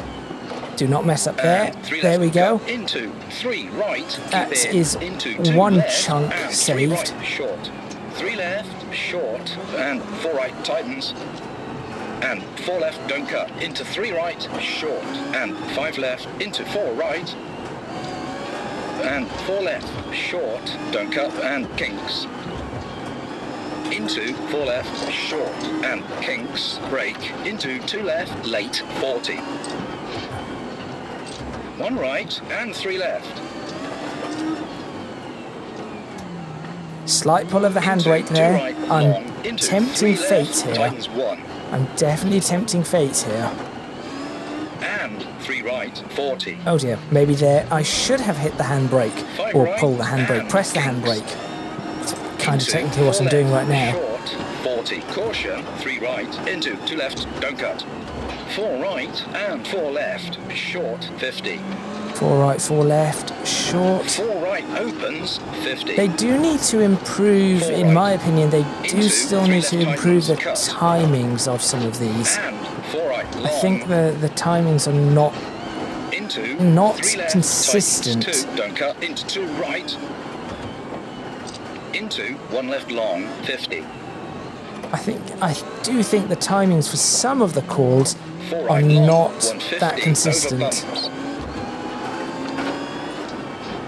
Do not mess up there. And 3 There left, we go. cut, into 3 right, That keep in, is into 2 one left, chunk and 3 saved. right, short. 3 left, short, and 4 right, tightens. And 4 left, don't cut, into 3 right, short, and 5 left, into 4 right, and 4 left, short, don't cut, and kinks. Into 4 left, short, and kinks, brake, into 2 left, late, 40. 1 right, and 3 left. Slight pull of the handbrake Into 2 there. right, I'm long, into tempting 3 fate left, here. tightens 1. I'm definitely tempting fate here. And 3 right, 40. Oh dear, maybe there. I should have hit the handbrake 5 or right, pull the handbrake, and press the kinks. handbrake. It's kind of Into technically what 4 I'm doing left, right now. Short, 40. Caution, 3 right, into 2 left, don't cut. 4 right and 4 left, short, 50. 4 right, 4 left, short. 4 right opens, 50. They do need to improve, 4 in right. my opinion, they do Into still 3 need to left improve the tightens, cut. timings of some of these. And 4 right, long. I think the timings are not Into not 3 left, consistent. tightens 2, don't cut, into 2 right. Into 1 left long, 50. I do think the timings for some of the calls 4 are right long, not 150, that over consistent. bumps.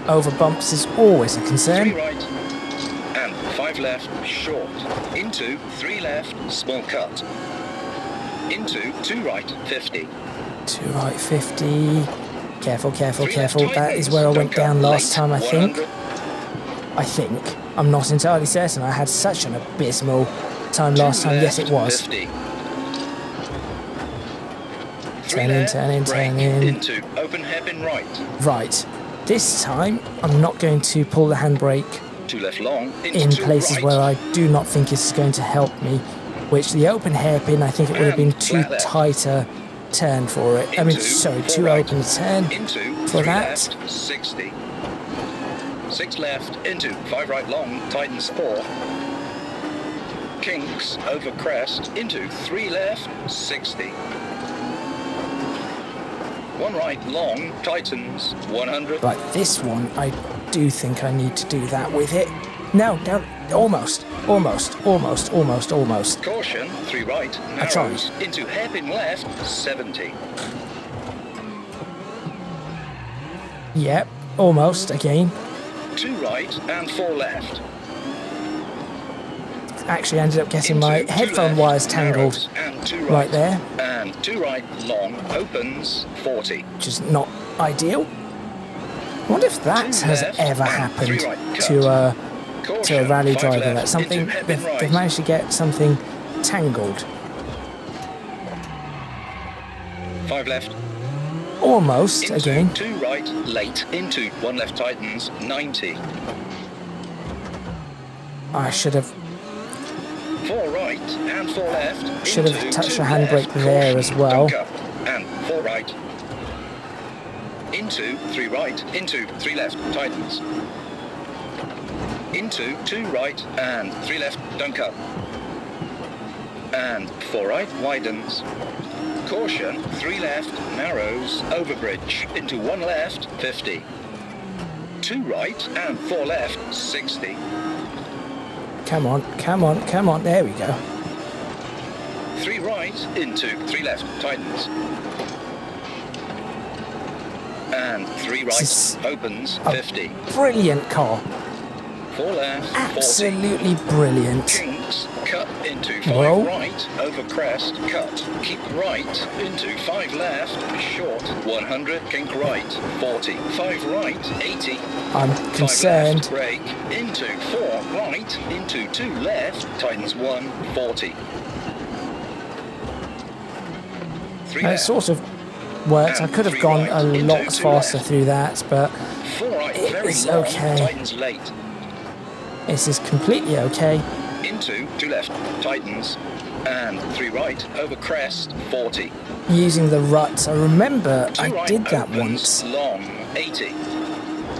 Over bumps is always a 3 concern. right and 5 left, short. Into 3 left, small cut. Into 2 right, 50. 2 right, 50. Careful, careful, 3 left careful. That is tightens, where I don't went cut, down last late, time, I think. 100. I think. I'm not entirely certain. I had such an abysmal time 2 last time. Yes, it left, was. 50. 3 Turn in, left, turn in, turn brake, in. into open hairpin right. Right. This time, I'm not going to pull the handbrake 2 left long, into in 2 places right. where I do not think this is going to help me. Which the open hairpin, I think it would have been And too flat left. tighter turn for it. I mean, Into sorry, 4 too right. open a turn Into for 3 that. left, 60. 6 left, into 5 right long, tightens 4. Kinks, over crest, into 3 left, 60. 1 right long, tightens, 100. Right, this one, I do think I need to do that with it. No, almost. Caution, 3 right, I tried. narrows, into hairpin left, 70. Yep, almost again. 2 right and 4 left. Actually ended up getting my Into 2 headphone left, wires tangled narrows, and 2 right there, And 2 right, long, opens, 40. which is not ideal. I wonder if that 2 has left ever and happened 3 right, to a Caution, rally 5 driver. left, That's something into hairpin they've right. managed to get something tangled. 5 left. Almost Into again. 2 right, late, into 1 left tightens, 90. I should have 4 right and 4 left. Should have into touched 2 the handbrake left, there caution, as well. don't cut, and 4 right. into 3 right, into 3 left, tightens. Into 2 right and 3 left, don't cut. And 4 right, widens. Caution, 3 left, narrows, over bridge. Into 1 left, 50. 2 right and 4 left, 60. Come on, come on, come on. There we go. 3 right into 3 left, tightens. And 3 right, opens, 50. Brilliant car. 4 left, 40. Absolutely brilliant. Kinks, cut into 5 right, over crest, cut. Keep right into 5 left, short, 100, kink right, 40. 5 right, 80. I'm concerned. 5 left, brake, into 4 right, into 2 left, tightens 1, 40. 3 It left. sort of worked. I could have gone a lot faster through that, but 4 right, it very is long, okay. tightens late. This is completely okay. Into 2 left, tightens, and 3 right, over crest, 40. Using the ruts, I remember 2 I right, did that opens, once, long, 80.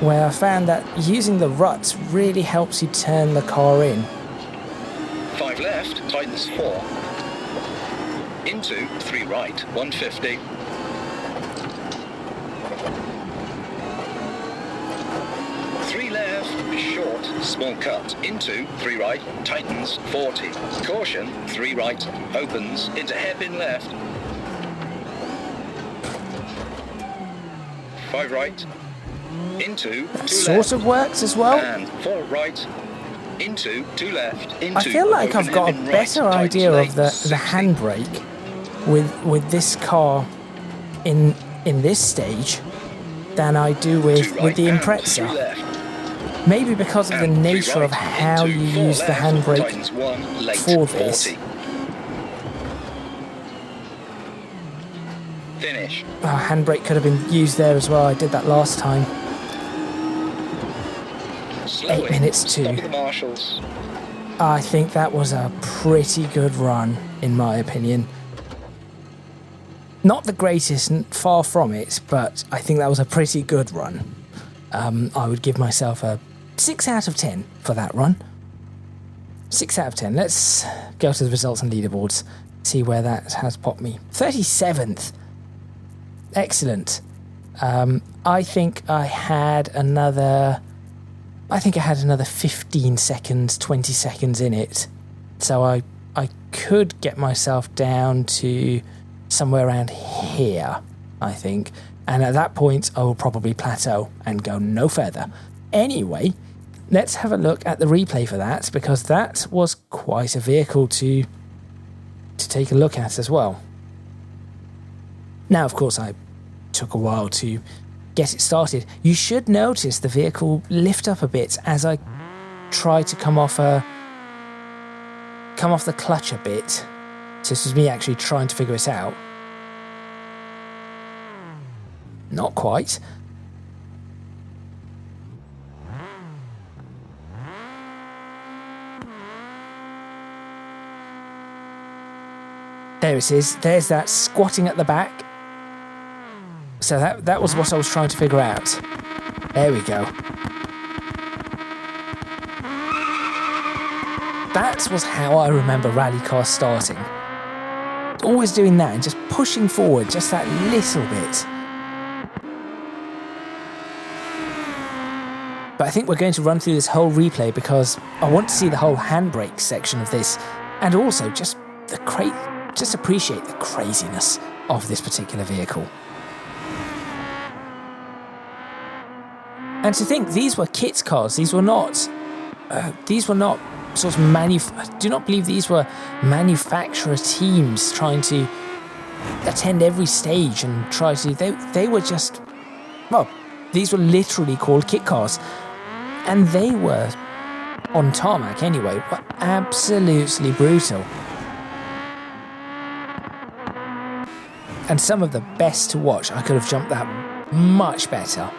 where I found that using the ruts really helps you turn the car in. 5 left, tightens 4. Into 3 right, 150. 3 left, short, small cut. Into 3 right, tightens 40. Caution, 3 right, opens into hairpin left. 5 right, into 2 Sort left. of works as well. And 4 right, into 2 left, into I feel like open I've got a hairpin right, better tightens idea late, of the 60. handbrake with this car in this stage than I do 2 with right the and 3 Impreza. left. Maybe because of the And 3 nature of right, how into you 4 use the left, handbrake tightens 1, late, for this. 40. Finish. Oh, handbrake could have been used there as well. I did that last time. Slowing. 8 minutes Stop to. at the marshals. I think that was a pretty good run, in my opinion. Not the greatest, far from it, but I think that was a pretty good run. I would give myself a 6 out of 10 for that run. 6 out of 10. Let's go to the results and leaderboards, see where that has popped me. 37th. Excellent. I think I had another 15 seconds, 20 seconds in it. So I could get myself down to somewhere around here, I think. And at that point, I will probably plateau and go no further. Anyway, let's have a look at the replay for that, because that was quite a vehicle to take a look at as well. Now, of course, I took a while to get it started. You should notice the vehicle lift up a bit as I try to come off the clutch a bit. So this was me actually trying to figure it out. Not quite. There it is. There's that squatting at the back. So that was what I was trying to figure out. There we go. That was how I remember rally cars starting. Always doing that and just pushing forward just that little bit. But I think we're going to run through this whole replay because I want to see the whole handbrake section of this, and also just appreciate the craziness of this particular vehicle. And to think these were kit cars. These were not sort of I do not believe these were manufacturer teams trying to attend every stage and try to. They were just, well, these were literally called kit cars. And they were, on tarmac anyway, were absolutely brutal. And some of the best to watch. I could have jumped that much better.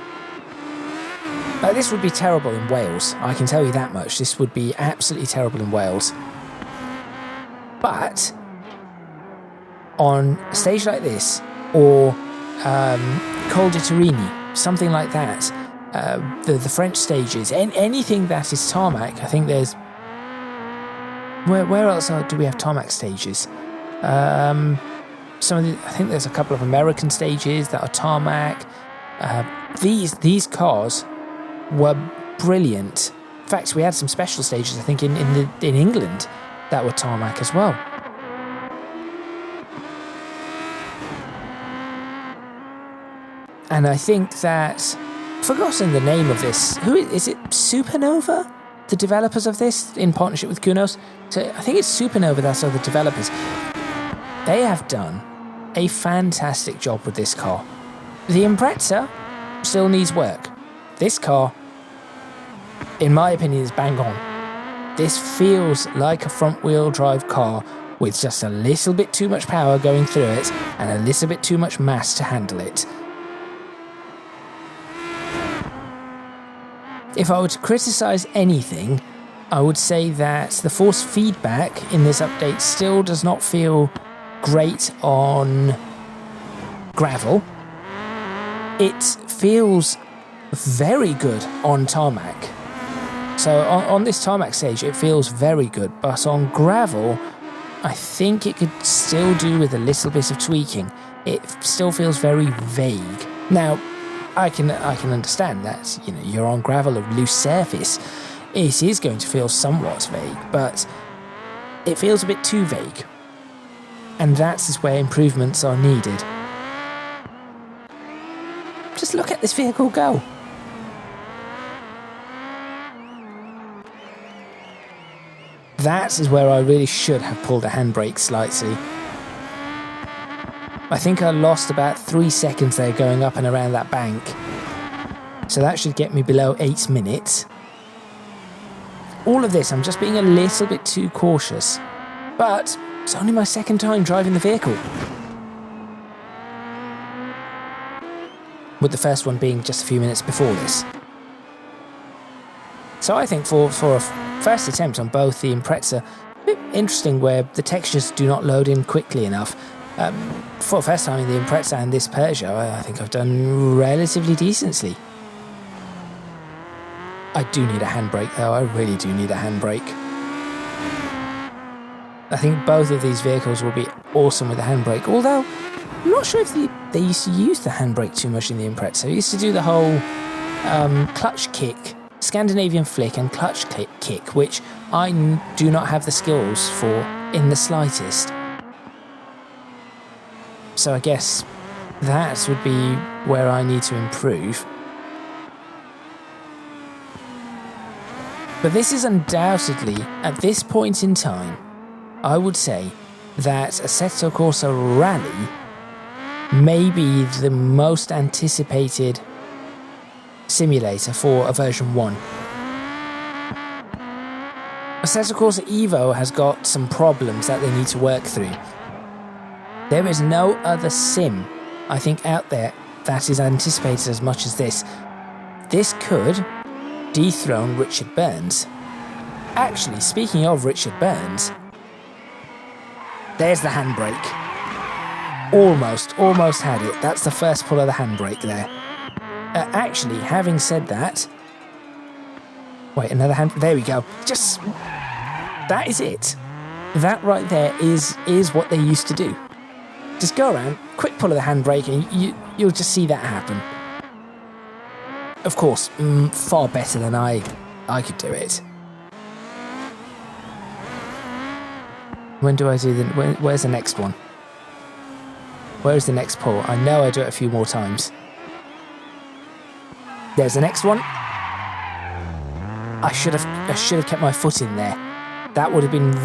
This would be terrible in Wales, I can tell you that much. This would be absolutely terrible in Wales. But on a stage like this, or Col di Turini something like that. The French stages, and anything that is tarmac. I think there's... Where else do we have tarmac stages? I think there's a couple of American stages that are tarmac. These cars were brilliant. In fact, we had some special stages, I think, in England that were tarmac as well. And I think that... I've forgotten the name of this. Who is it? Supernova? The developers of this, in partnership with Kunos? So I think it's Supernova that are the developers. They have done a fantastic job with this car. The Impreza still needs work. This car, in my opinion, is bang on. This feels like a front-wheel drive car with just a little bit too much power going through it and a little bit too much mass to handle it. If I were to criticise anything, I would say that the force feedback in this update still does not feel great on gravel. It feels very good on tarmac. So on this tarmac stage, it feels very good, but on gravel, I think it could still do with a little bit of tweaking. It still feels very vague. Now, I can understand that, you know, you're on gravel, a loose surface. It is going to feel somewhat vague, but it feels a bit too vague. And that's where improvements are needed. Just look at this vehicle go. That is where I really should have pulled the handbrake slightly. I think I lost about 3 seconds there going up and around that bank. So that should get me below 8 minutes. All of this, I'm just being a little bit too cautious. But it's only my second time driving the vehicle. With the first one being just a few minutes before this. So I think for a first attempt on both the Impreza, a bit interesting where the textures do not load in quickly enough. For the first time in the Impreza and this Peugeot, I think I've done relatively decently. I do need a handbrake though, I really do need a handbrake. I think both of these vehicles will be awesome with a handbrake, although I'm not sure if they used to use the handbrake too much in the Impreza. They used to do the whole clutch kick, Scandinavian flick and clutch kick, which I do not have the skills for in the slightest. So I guess that would be where I need to improve. But this is undoubtedly, at this point in time, I would say that Assetto Corsa Rally may be the most anticipated simulator for a version 1. Assetto Corsa Evo has got some problems that they need to work through. There is no other sim, I think, out there that is anticipated as much as this. This could dethrone Richard Burns. Actually, speaking of Richard Burns, there's the handbrake. Almost had it. That's the first pull of the handbrake there. Actually, having said that... Wait, another hand... There we go. Just... That is it. That right there is what they used to do. Just go around, quick pull of the handbrake, and you'll just see that happen. Of course, far better than I could do it. When do I do where's the next one? Where's the next pull? I know I do it a few more times. There's the next one. I should have kept my foot in there. That would have been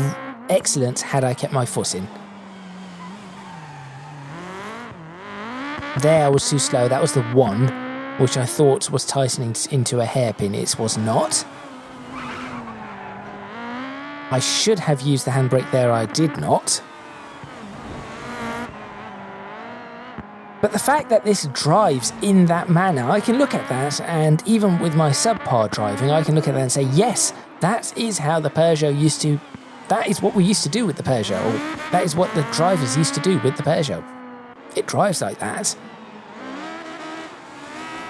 excellent had I kept my foot in. There I was too slow. That was the one, which I thought was tightening into a hairpin. It was not. I should have used the handbrake there. I did not. But the fact that this drives in that manner, I can look at that, and even with my subpar driving, I can look at that and say, yes, that is how the Peugeot used to... That is what we used to do with the Peugeot. Or that is what the drivers used to do with the Peugeot. It drives like that.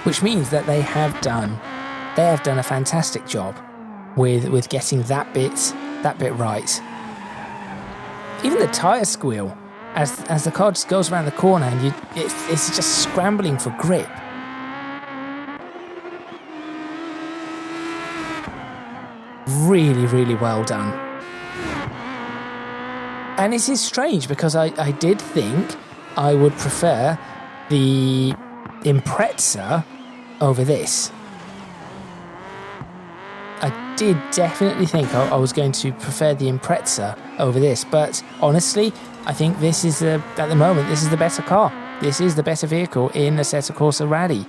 which means that they have done a fantastic job with getting that bit right. Even the tyre squeal as the car just goes around the corner and it's just scrambling for grip. Really, really well done. And it is strange because I did think I would prefer the Impreza over this. I did definitely think I was going to prefer the Impreza over this, but honestly, I think this is at the moment, this is the better car. This is the better vehicle in Assetto Corsa Rally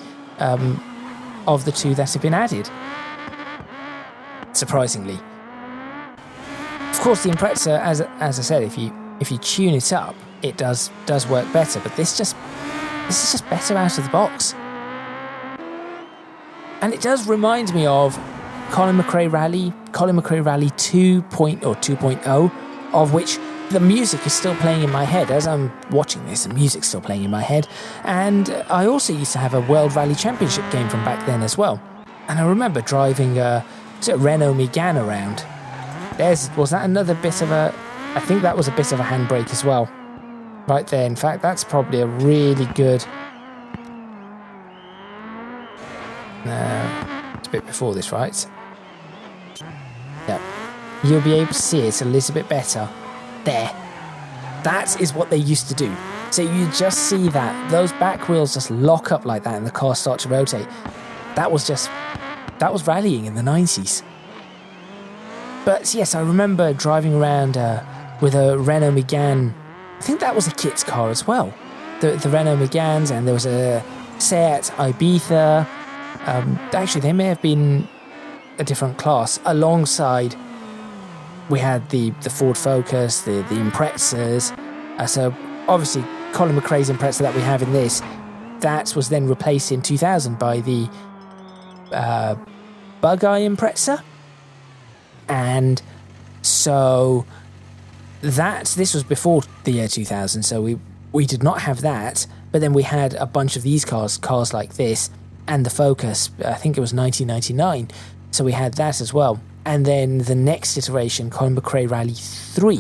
of the two that have been added. Surprisingly. Of course, the Impreza, as I said, if you tune it up, it does work better, but this is just better out of the box. And it does remind me of Colin McRae Rally 2.0, of which the music is still playing in my head. As I'm watching this, the music's still playing in my head. And I also used to have a World Rally Championship game from back then as well. And I remember driving Renault Megane around. Was that another bit of a... I think that was a bit of a handbrake as well. Right there. In fact, that's probably a really good... No, it's a bit before this, right? Yeah. You'll be able to see it a little bit better. There. That is what they used to do. So you just see that. Those back wheels just lock up like that and the car starts to rotate. That was rallying in the 90s. But yes, I remember driving around with a Renault Megane. I think that was a kit's car as well. The Renault Meganes, and there was a Seat Ibiza. Actually, they may have been a different class. Alongside, we had the Ford Focus, the Imprezas. So obviously, Colin McRae's Impreza that we have in this, that was then replaced in 2000 by the Bug-Eye Impreza. And so this was before the year 2000, so we did not have that, but then we had a bunch of these cars like this, and the Focus, I think it was 1999, so we had that as well. And then the next iteration, Colin McRae Rally 3,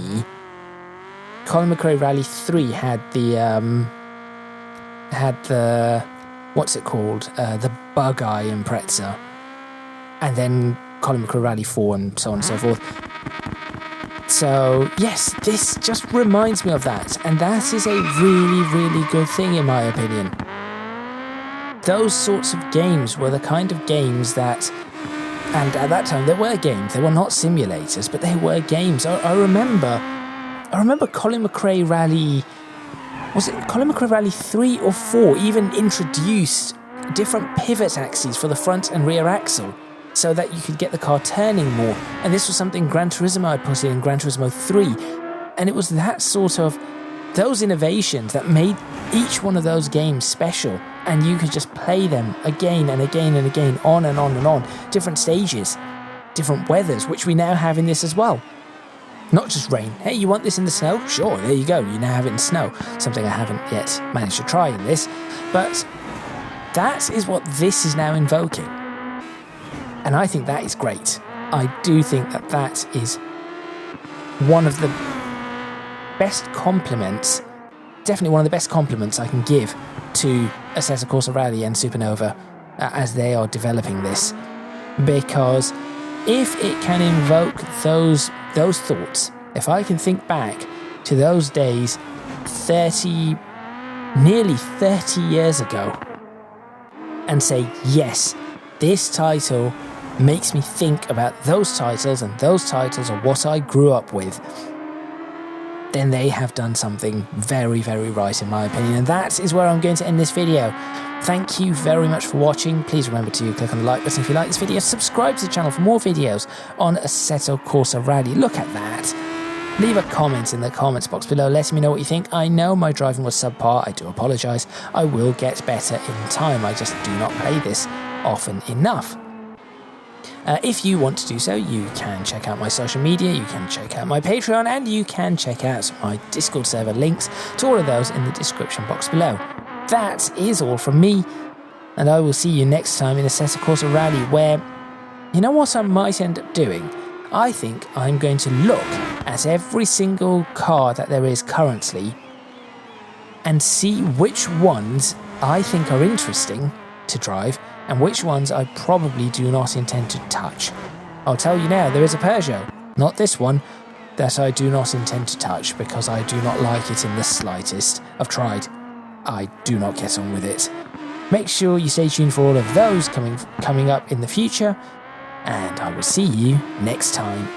had the what's it called? The Bug-Eye Impreza. And then Colin McRae Rally 4 and so on and so forth. So, yes, this just reminds me of that. And that is a really, really good thing in my opinion. Those sorts of games were the kind of games that... And at that time, there were games. They were not simulators, but they were games. I remember Colin McRae Rally... Was it Colin McRae Rally 3 or 4 even introduced different pivot axes for the front and rear axle so that you could get the car turning more. And this was something Gran Turismo had put in Gran Turismo 3. And it was that sort of... those innovations that made each one of those games special. And you could just play them again and again and again, on and on and on. Different stages, different weathers, which we now have in this as well. Not just rain. Hey, you want this in the snow? Sure, there you go. You now have it in snow. Something I haven't yet managed to try in this. But that is what this is now invoking. And I think that is great. I do think that that is one of the best compliments, definitely one of the best compliments I can give to Assetto Corsa Rally and Supernova as they are developing this. Because if it can invoke those thoughts, if I can think back to those days nearly 30 years ago and say, yes, this title makes me think about those titles, and those titles are what I grew up with, then they have done something very, very right in my opinion. And that is where I'm going to end this video. Thank you very much for watching. Please remember to click on the like button if you like this video. Subscribe to the channel for more videos on Assetto Corsa Rally. Look at that. Leave a comment in the comments box below letting me know what you think. I know my driving was subpar. I do apologise. I will get better in time. I just do not play this often enough. If you want to do so, you can check out my social media, you can check out my Patreon, and you can check out my Discord server. Links to all of those in the description box below. That is all from me. and I will see you next time in Assetto Corsa Rally, where, you know what I might end up doing? I think I'm going to look at every single car that there is currently and see which ones I think are interesting to drive and which ones I probably do not intend to touch. I'll tell you now, there is a Peugeot, not this one, that I do not intend to touch because I do not like it in the slightest. I've tried. I do not get on with it. Make sure you stay tuned for all of those coming up in the future, and I will see you next time.